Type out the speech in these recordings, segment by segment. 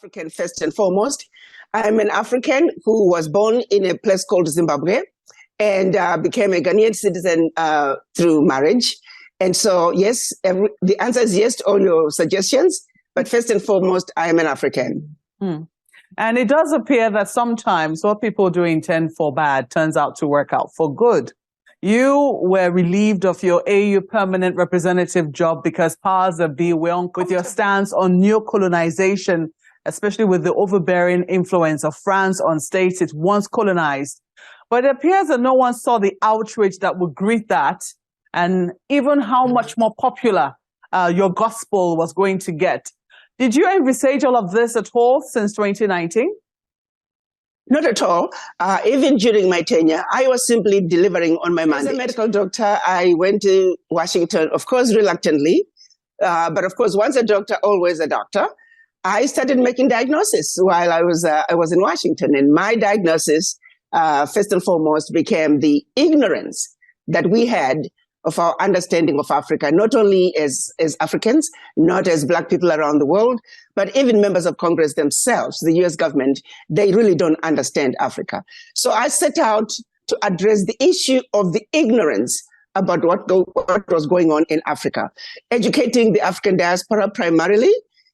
African first and foremost. I'm an African who was born in a place called Zimbabwe and became a Ghanaian citizen through marriage. And so, yes, the answer is yes to all your suggestions. But first and foremost, I am an African. And it does appear that sometimes what people do intend for bad turns out to work out for good. You were relieved of your AU permanent representative job because powers that be were on with your stance on neo-colonization, especially with the overbearing influence of France on states it once colonized. But it appears that no one saw the outrage that would greet that, and even how much more popular your gospel was going to get. Did you envisage all of this at all since 2019? Not at all. Even during my tenure, I was simply delivering on my mandate. As a medical doctor, I went to Washington, of course, reluctantly. But of course, once a doctor, always a doctor. I started making diagnosis while I was in Washington. And my diagnosis, first and foremost, became the ignorance that we had of our understanding of Africa, not only as Africans, not as Black people around the world, but even members of Congress themselves, the US government, they really don't understand Africa. So I set out to address the issue of the ignorance about what was going on in Africa, educating the African diaspora primarily,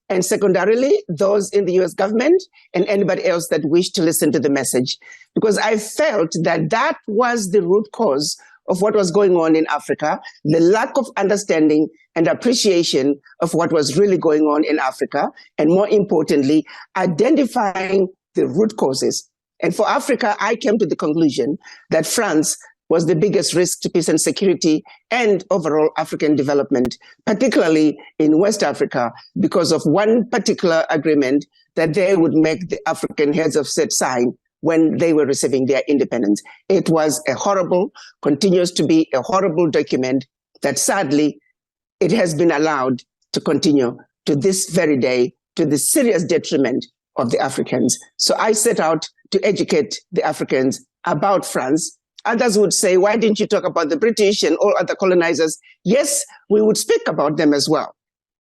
and secondarily, those in the US government and anybody else that wished to listen to the message. Because I felt that that was the root cause of what was going on in Africa, the lack of understanding and appreciation of what was really going on in Africa, and more importantly, identifying the root causes. And for Africa, I came to the conclusion that France was the biggest risk to peace and security and overall African development, particularly in West Africa, because of one particular agreement that they would make the African heads of state sign when they were receiving their independence. It was a horrible, continues to be a horrible document that sadly, it has been allowed to continue to this very day, to the serious detriment of the Africans. So I set out to educate the Africans about France. Others would say, why didn't you talk about the British and all other colonizers? Yes, we would speak about them as well.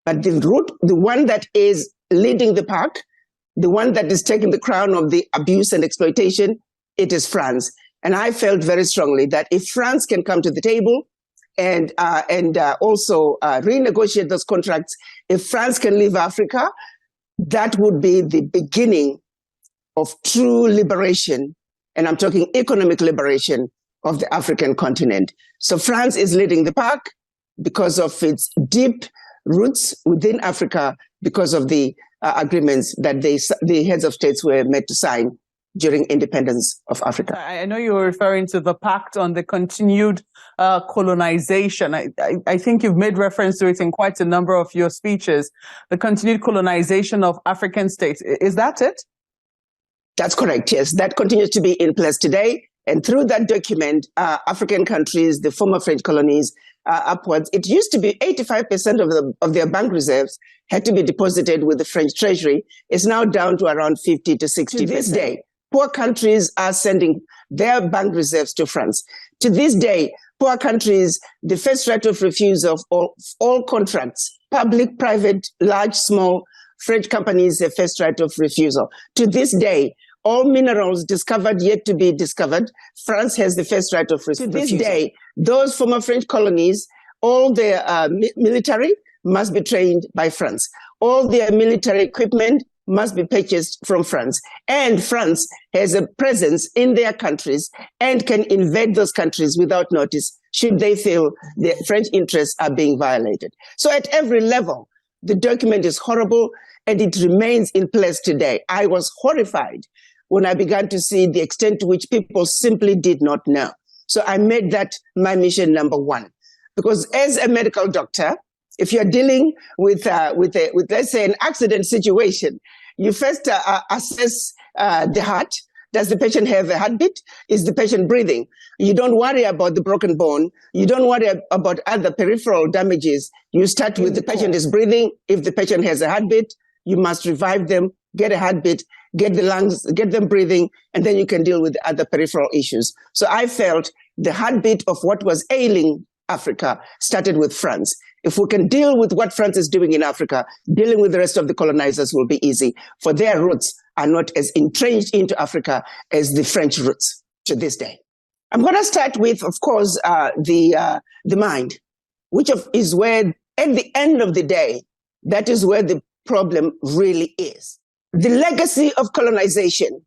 But the one that is leading the pack, the one that is taking the crown of the abuse and exploitation, it is France. And I felt very strongly that if France can come to the table and also renegotiate those contracts, if France can leave Africa, that would be the beginning of true liberation. And I'm talking economic liberation of the African continent. So France is leading the pack because of its deep roots within Africa, because of the agreements that the heads of states were made to sign during independence of Africa. I know you were referring to the pact on the continued colonization. I think you've made reference to it in quite a number of your speeches, the continued colonization of African states. Is that it? That's correct, yes. That continues to be in place today. And through that document, African countries, the former French colonies, upwards, it used to be 85% of their bank reserves had to be deposited with the French treasury. It's now down to around 50 to 60%. To this day, poor countries are sending their bank reserves to France. To this day, poor countries, the first right of refusal of all contracts, public, private, large, small, French companies, the first right of refusal. To this day, all minerals discovered yet to be discovered, France has the first right of refusal. To this day, those former French colonies, all their military must be trained by France. All their military equipment must be purchased from France. And France has a presence in their countries and can invade those countries without notice should they feel their French interests are being violated. So at every level, the document is horrible and it remains in place today. I was horrified when I began to see the extent to which people simply did not know. So I made that my mission number one. Because as a medical doctor, if you're dealing with let's say, an accident situation, you first assess the heart. Does the patient have a heartbeat? Is the patient breathing? You don't worry about the broken bone. You don't worry about other peripheral damages. You start with the patient is breathing. If the patient has a heartbeat, you must revive them, get a heartbeat, get the lungs, get them breathing, and then you can deal with the other peripheral issues. So I felt the heartbeat of what was ailing Africa started with France. If we can deal with what France is doing in Africa, dealing with the rest of the colonizers will be easy, for their roots are not as entrenched into Africa as the French roots to this day. I'm going to start with, of course, the mind, which is where, at the end of the day, that is where the problem really is. The legacy of colonization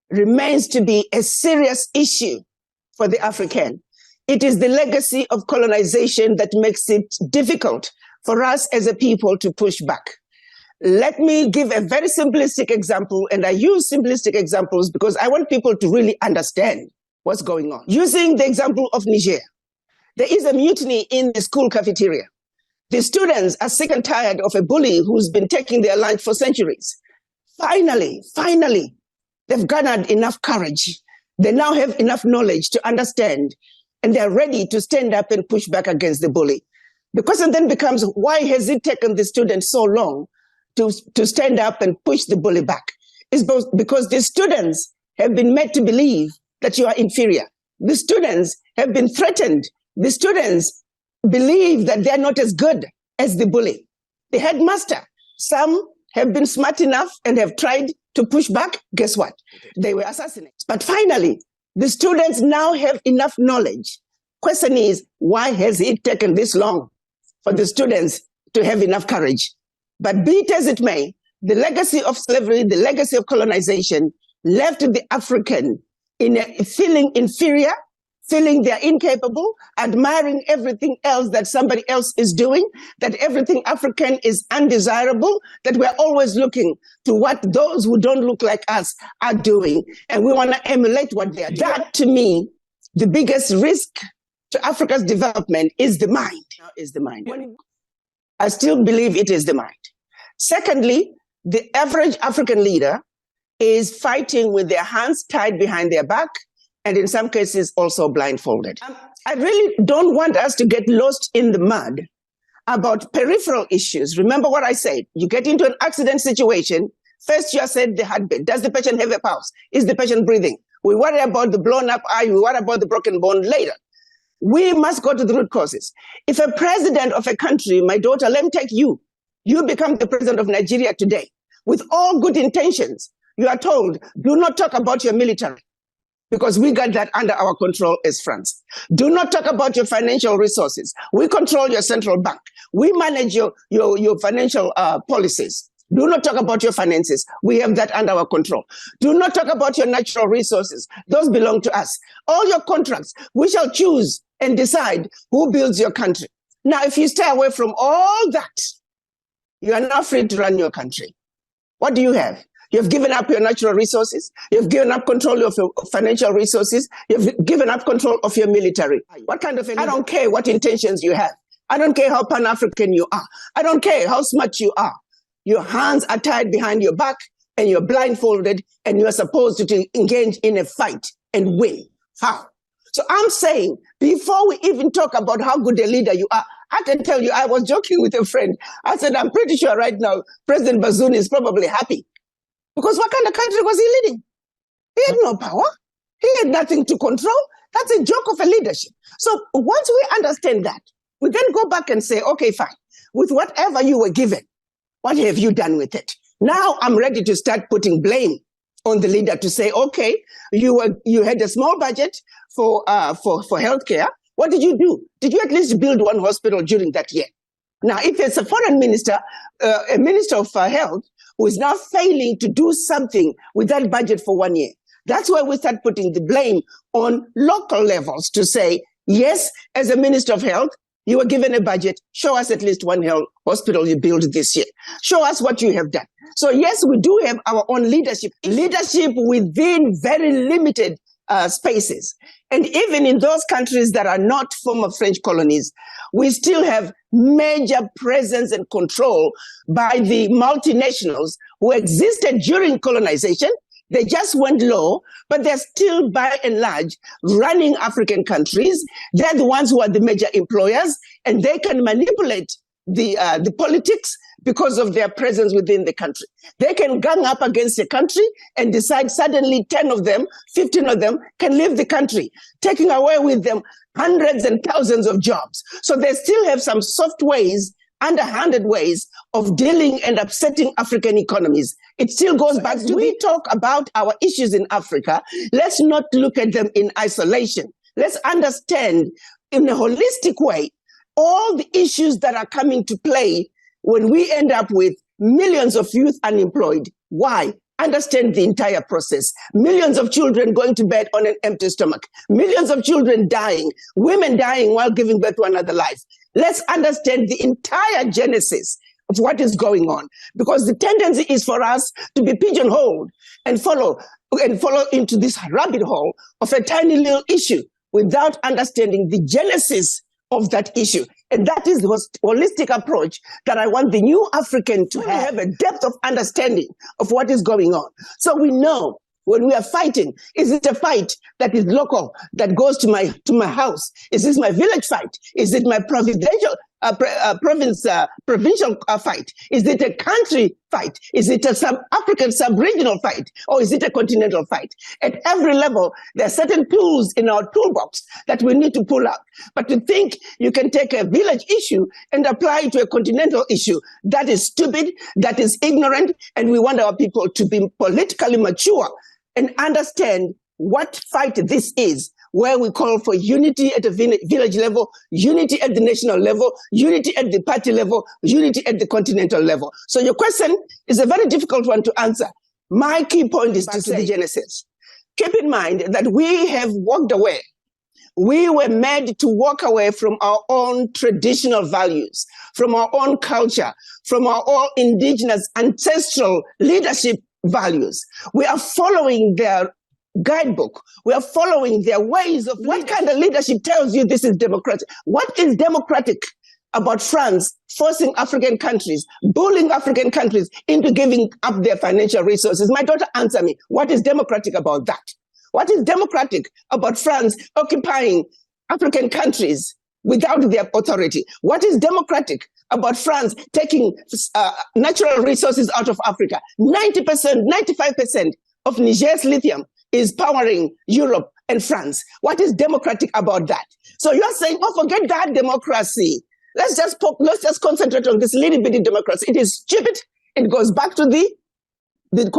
remains to be a serious issue for the African. It is the legacy of colonization that makes it difficult for us as a people to push back. Let me give a very simplistic example, and I use simplistic examples because I want people to really understand what's going on. Using the example of Niger, there is a mutiny in the school cafeteria. The students are sick and tired of a bully who's been taking their lunch for centuries. Finally, they've garnered enough courage. They now have enough knowledge to understand, and they're ready to stand up and push back against the bully. The question then becomes, why has it taken the students so long to stand up and push the bully back? It's because the students have been made to believe that you are inferior. The students have been threatened. The students believe that they're not as good as the bully. The headmaster, some have been smart enough and have tried to push back. Guess what? They were assassinated. But finally, the students now have enough knowledge. Question is, why has it taken this long for the students to have enough courage? But be it as it may, the legacy of slavery, the legacy of colonization left the African in feeling inferior, feeling they're incapable, admiring everything else that somebody else is doing, that everything African is undesirable, that we're always looking to what those who don't look like us are doing, and we want to emulate what they are doing. That, to me, the biggest risk to Africa's development is the mind. I still believe it is the mind. Secondly, the average African leader is fighting with their hands tied behind their back, and in some cases also blindfolded. I really don't want us to get lost in the mud about peripheral issues. Remember what I said. You get into an accident situation, first you assess the heartbeat. Does the patient have a pulse? Is the patient breathing? We worry about the blown up eye, we worry about the broken bone later. We must go to the root causes. If a president of a country, my daughter, let me take you, you become the president of Nigeria today, with all good intentions, you are told, do not talk about your military, because we got that under our control as France. Do not talk about your financial resources. We control your central bank. We manage your financial policies. Do not talk about your finances. We have that under our control. Do not talk about your natural resources. Those belong to us. All your contracts, we shall choose and decide who builds your country. Now, if you stay away from all that, you are now free to run your country. What do you have? You've given up your natural resources. You've given up control of your financial resources. You've given up control of your military. What kind of a leader? I don't care what intentions you have. I don't care how Pan-African you are. I don't care how smart you are. Your hands are tied behind your back and you're blindfolded and you're supposed to engage in a fight and win. How? So I'm saying, before we even talk about how good a leader you are, I can tell you, I was joking with a friend. I said, I'm pretty sure right now, President Bazoum is probably happy. Because what kind of country was he leading? He had no power. He had nothing to control. That's a joke of a leadership. So once we understand that, we then go back and say, okay, fine. With whatever you were given, what have you done with it? Now I'm ready to start putting blame on the leader to say, okay, you had a small budget for healthcare. What did you do? Did you at least build one hospital during that year? Now, if it's a foreign minister, a minister of health, who is now failing to do something with that budget for 1 year, that's where we start putting the blame on local levels to say, yes, as a minister of health, you were given a budget. Show us at least one health hospital you built this year. Show us what you have done. So yes, we do have our own leadership within very limited spaces. And even in those countries that are not former French colonies, we still have major presence and control by the multinationals who existed during colonization. They just went low, but they're still, by and large, running African countries. They're the ones who are the major employers, and they can manipulate the politics because of their presence within the country. They can gang up against a country and decide suddenly 10 of them, 15 of them can leave the country, taking away with them hundreds and thousands of jobs. So they still have some soft ways, underhanded ways of dealing and upsetting African economies. It still goes back to, we talk about our issues in Africa, let's not look at them in isolation. Let's understand in a holistic way all the issues that are coming to play when we end up with millions of youth unemployed. Why? Understand the entire process. Millions of children going to bed on an empty stomach. Millions of children dying. Women dying while giving birth to another life. Let's understand the entire genesis of what is going on. Because the tendency is for us to be pigeonholed and follow into this rabbit hole of a tiny little issue without understanding the genesis of that issue. And that is the holistic approach that I want the new African to have a depth of understanding of what is going on. So we know when we are fighting, is it a fight that is local, that goes to my house? Is this my village fight? Is it my provincial fight? Is it a country fight? Is it a sub-African, sub-regional fight? Or is it a continental fight? At every level, there are certain tools in our toolbox that we need to pull out. But to think you can take a village issue and apply it to a continental issue, that is stupid, that is ignorant, and we want our people to be politically mature and understand what fight this is, where we call for unity at the village level, unity at the national level, unity at the party level, unity at the continental level. So your question is a very difficult one to answer. My key point is to the genesis. Keep in mind that we have walked away. We were made to walk away from our own traditional values, from our own culture, from our own indigenous ancestral leadership values. We are following their guidebook. We are following their ways of what kind of leadership tells you this is democratic. What is democratic about France forcing African countries, bullying African countries into giving up their financial resources? My daughter, answer me. What is democratic about that? What is democratic about France occupying African countries without their authority? What is democratic about France taking natural resources out of Africa? 90%, 95% of Niger's lithium is powering Europe and France. What is democratic about that? So you're saying, oh, forget that democracy. Let's just concentrate on this little bitty democracy. It is stupid. It goes back to the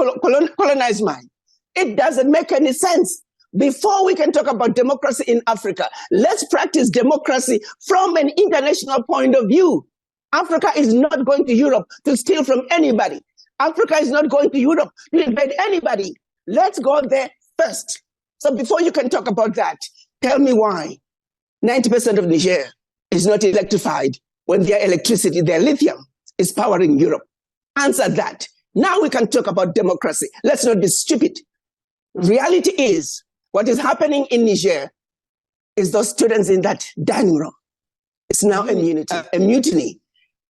colonized mind. It doesn't make any sense. Before we can talk about democracy in Africa, let's practice democracy from an international point of view. Africa is not going to Europe to steal from anybody. Africa is not going to Europe to invade anybody. Let's go there first. So before you can talk about that, tell me why 90% of Niger is not electrified when their electricity, their lithium, is powering Europe. Answer that. Now we can talk about democracy. Let's not be stupid. Reality is, what is happening in Niger is those students in that dining room. It's now a mutiny.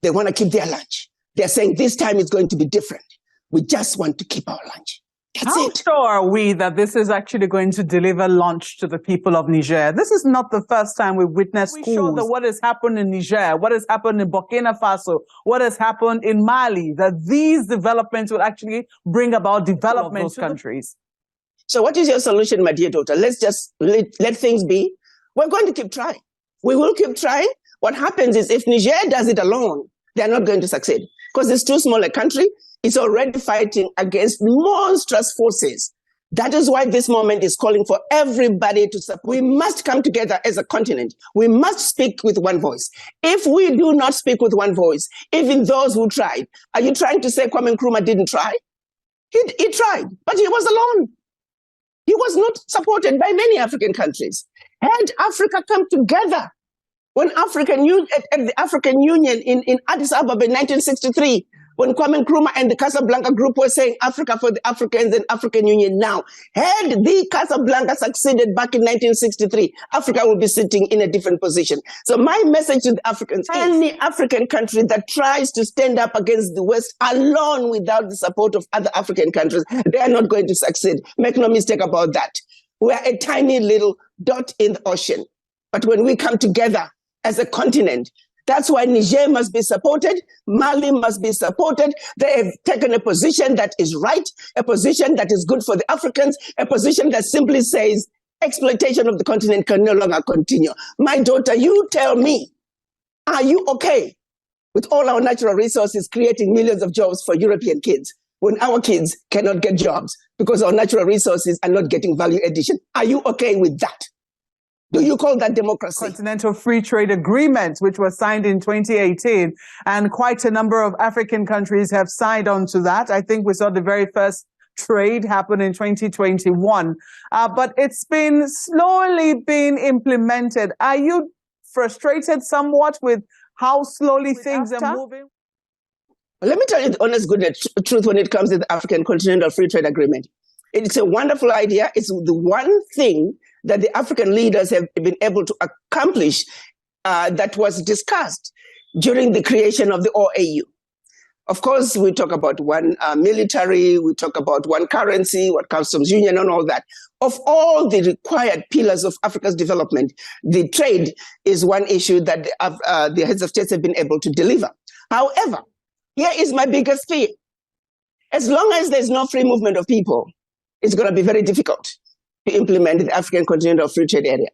They want to keep their lunch. They're saying this time is going to be different. We just want to keep our lunch. That's How it. sure are we that this is actually going to deliver lunch to the people of Niger? This is not the first time we've witnessed schools. Sure that what has happened in Niger, what has happened in Burkina Faso, what has happened in Mali, that these developments will actually bring about development in those countries. So what is your solution, my dear daughter? Let's just let things be. We're going to keep trying. We will keep trying. What happens is if Niger does it alone, they're not going to succeed because it's too small a country. It's already fighting against monstrous forces. That is why this moment is calling for everybody to support. We must come together as a continent. We must speak with one voice. If we do not speak with one voice, even those who tried, are you trying to say Kwame Nkrumah didn't try? He tried, but he was alone. He was not supported by many African countries. Had Africa come together, when at the African Union in Addis Ababa in 1963, when Kwame Nkrumah and the Casablanca group were saying Africa for the Africans and African Union now, had the Casablanca succeeded back in 1963, Africa would be sitting in a different position. So my message to the Africans, any African country that tries to stand up against the West alone without the support of other African countries, they are not going to succeed. Make no mistake about that. We are a tiny little dot in the ocean. But when we come together as a continent, that's why Niger must be supported, Mali must be supported. They have taken a position that is right, a position that is good for the Africans, a position that simply says exploitation of the continent can no longer continue. My daughter, you tell me, are you okay with all our natural resources creating millions of jobs for European kids when our kids cannot get jobs because our natural resources are not getting value addition? Are you okay with that? Do you call that democracy? Continental Free Trade Agreement, which was signed in 2018, and quite a number of African countries have signed on to that. I think we saw the very first trade happen in 2021, but it's been slowly being implemented. Are you frustrated somewhat with how slowly things are moving? Let me tell you the honest goodness truth when it comes to the African Continental Free Trade Agreement. It's a wonderful idea. It's the one thing that the African leaders have been able to accomplish that was discussed during the creation of the OAU. Of course, we talk about one military, we talk about one currency, one customs union and all that. Of all the required pillars of Africa's development, the trade is one issue that the heads of states have been able to deliver. However, here is my biggest fear. As long as there's no free movement of people, it's going to be very difficult to implement the African Continental Free Trade Area.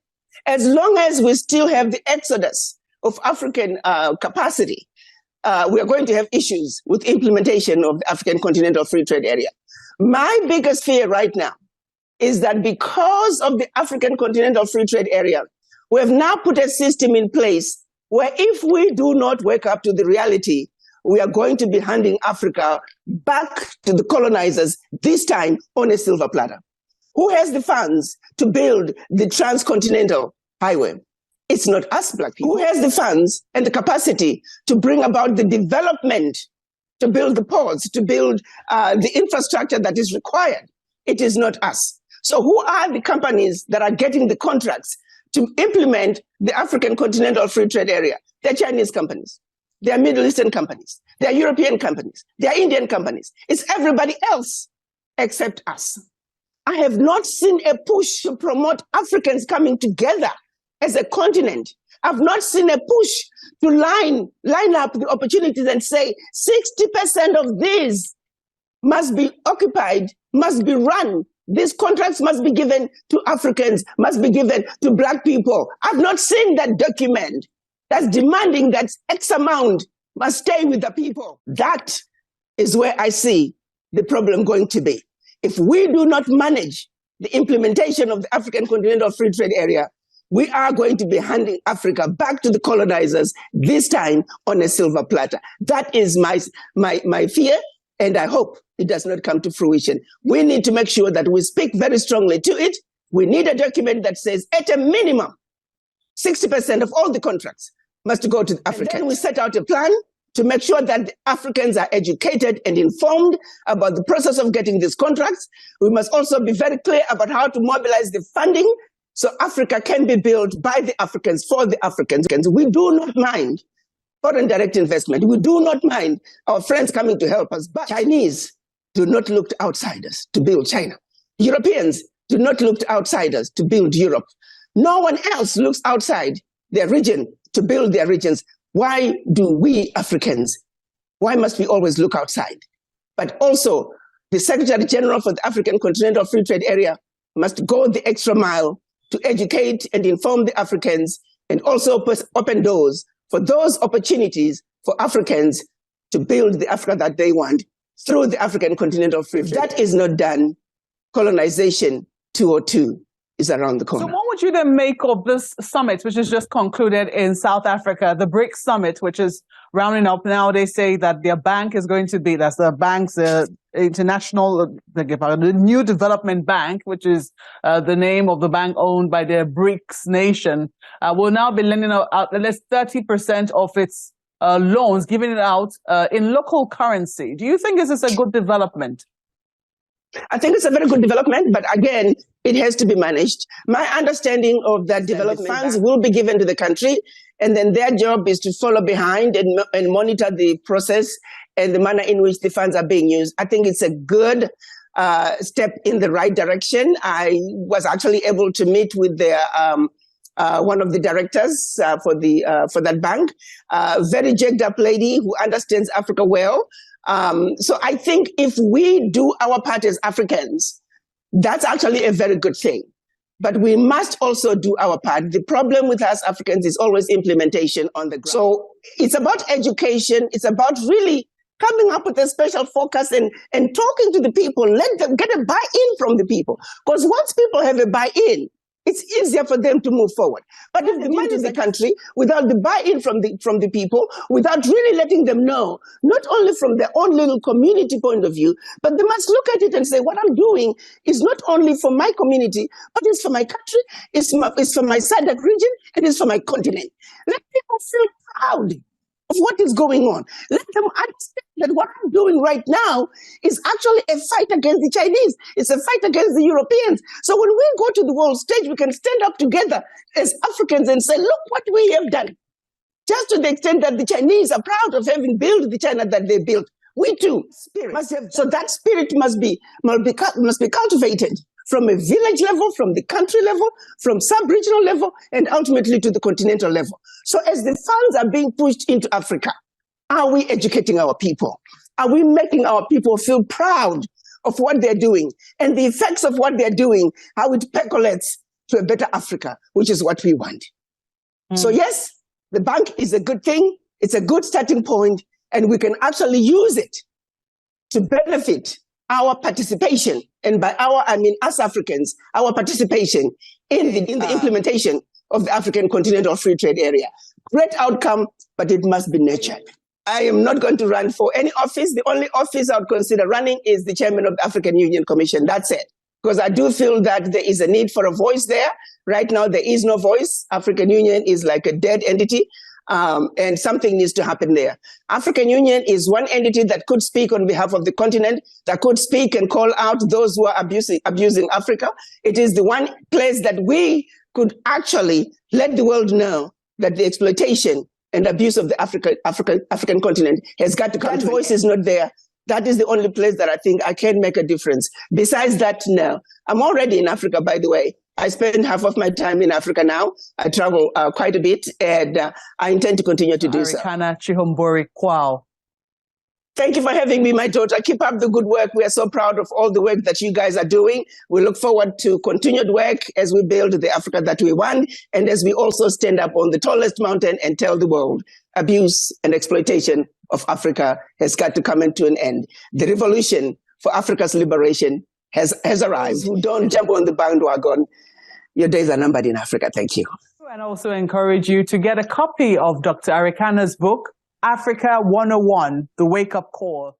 As long as we still have the exodus of African capacity, we are going to have issues with implementation of the African Continental Free Trade Area. My biggest fear right now is that because of the African Continental Free Trade Area, we have now put a system in place where if we do not wake up to the reality, we are going to be handing Africa back to the colonizers, this time on a silver platter. Who has the funds to build the transcontinental highway? It's not us, Black people. Who has the funds and the capacity to bring about the development, to build the ports, to build the infrastructure that is required? It is not us. So who are the companies that are getting the contracts to implement the African Continental Free Trade Area? They're Chinese companies. They're Middle Eastern companies. They're European companies. They're Indian companies. It's everybody else except us. I have not seen a push to promote Africans coming together as a continent. I've not seen a push to line up the opportunities and say 60% of these must be occupied, must be run. These contracts must be given to Africans, must be given to Black people. I've not seen that document that's demanding that X amount must stay with the people. That is where I see the problem going to be. If we do not manage the implementation of the African Continental Free Trade Area, we are going to be handing Africa back to the colonizers, this time on a silver platter. That is my fear, and I hope it does not come to fruition. We need to make sure that we speak very strongly to it. We need a document that says, at a minimum, 60% of all the contracts must go to Africans. And then we set out a plan to make sure that the Africans are educated and informed about the process of getting these contracts. We must also be very clear about how to mobilize the funding so Africa can be built by the Africans, for the Africans. We do not mind foreign direct investment. We do not mind our friends coming to help us, but Chinese do not look to outsiders to build China. Europeans do not look to outsiders to build Europe. No one else looks outside their region to build their regions. Why do we Africans, why must we always look outside? But also, the Secretary General for the African Continental Free Trade Area must go the extra mile to educate and inform the Africans and also open doors for those opportunities for Africans to build the Africa that they want through the African Continental Free Trade. If that is not done, colonization 202 is around the corner. So what would you then make of this summit, which is just concluded in South Africa, the BRICS summit, which is rounding up now? They say that their bank is going to be, that's the bank's international, the New Development Bank, which is the name of the bank owned by the BRICS nation, will now be lending out at least 30% of its loans, giving it out in local currency. Do you think this is a good development? I think it's a very good development, but again, it has to be managed. My understanding of that development funds will be given to the country, and then their job is to follow behind and monitor the process and the manner in which the funds are being used. I think it's a good step in the right direction. I was actually able to meet with their one of the directors for that bank, very jacked up lady who understands Africa well. So I think if we do our part as Africans, that's actually a very good thing. but we must also do our part. The problem with us Africans is always implementation on the ground. So it's about education. It's about really coming up with a special focus and talking to the people. Let them get a buy-in from the people. Because once people have a buy-in, it's easier for them to move forward. But if the money in the country, without the buy-in from the people, without really letting them know, not only from their own little community point of view, but they must look at it and say, what I'm doing is not only for my community, but it's for my country, it's for my SADC region, and it's for my continent. Let people feel proud of what is going on. Let them understand that what I'm doing right now is actually a fight against the Chinese. It's a fight against the Europeans. So when we go to the world stage, we can stand up together as Africans and say, look what we have done. Just to the extent that the Chinese are proud of having built the China that they built. We too. So that spirit must be cultivated from a village level, from the country level, from sub-regional level, and ultimately to the continental level. So as the funds are being pushed into Africa, are we educating our people? Are we making our people feel proud of what they're doing and the effects of what they're doing, how it percolates to a better Africa, which is what we want. So yes, the bank is a good thing. It's a good starting point, and we can actually use it to benefit our participation, and by our, I mean us Africans, our participation in the implementation of the African Continental Free Trade Area. Great outcome, but it must be nurtured. I am not going to run for any office. The only office I would consider running is the chairman of the African Union Commission. That's it. Because I do feel that there is a need for a voice there. Right now, there is no voice. African Union is like a dead entity. And something needs to happen there. African Union is one entity that could speak on behalf of the continent, that could speak and call out those who are abusing Africa. It is the one place that we could actually let the world know that the exploitation and abuse of the African continent has got to come. That voice is not there. That is the only place that I think I can make a difference. Besides that, no. I'm already in Africa, by the way. I spend half of my time in Africa now. I travel quite a bit, and I intend to continue to do so. Arikana Chihombori Quao. Thank you for having me, my daughter. Keep up the good work. We are so proud of all the work that you guys are doing. We look forward to continued work as we build the Africa that we want, and as we also stand up on the tallest mountain and tell the world abuse and exploitation of Africa has got to come into an end. The revolution for Africa's liberation has arrived. Who don't jump on the bandwagon, your days are numbered in Africa. Thank you. And also encourage you to get a copy of Dr. Arikana's book, Africa 101, The Wake Up Call.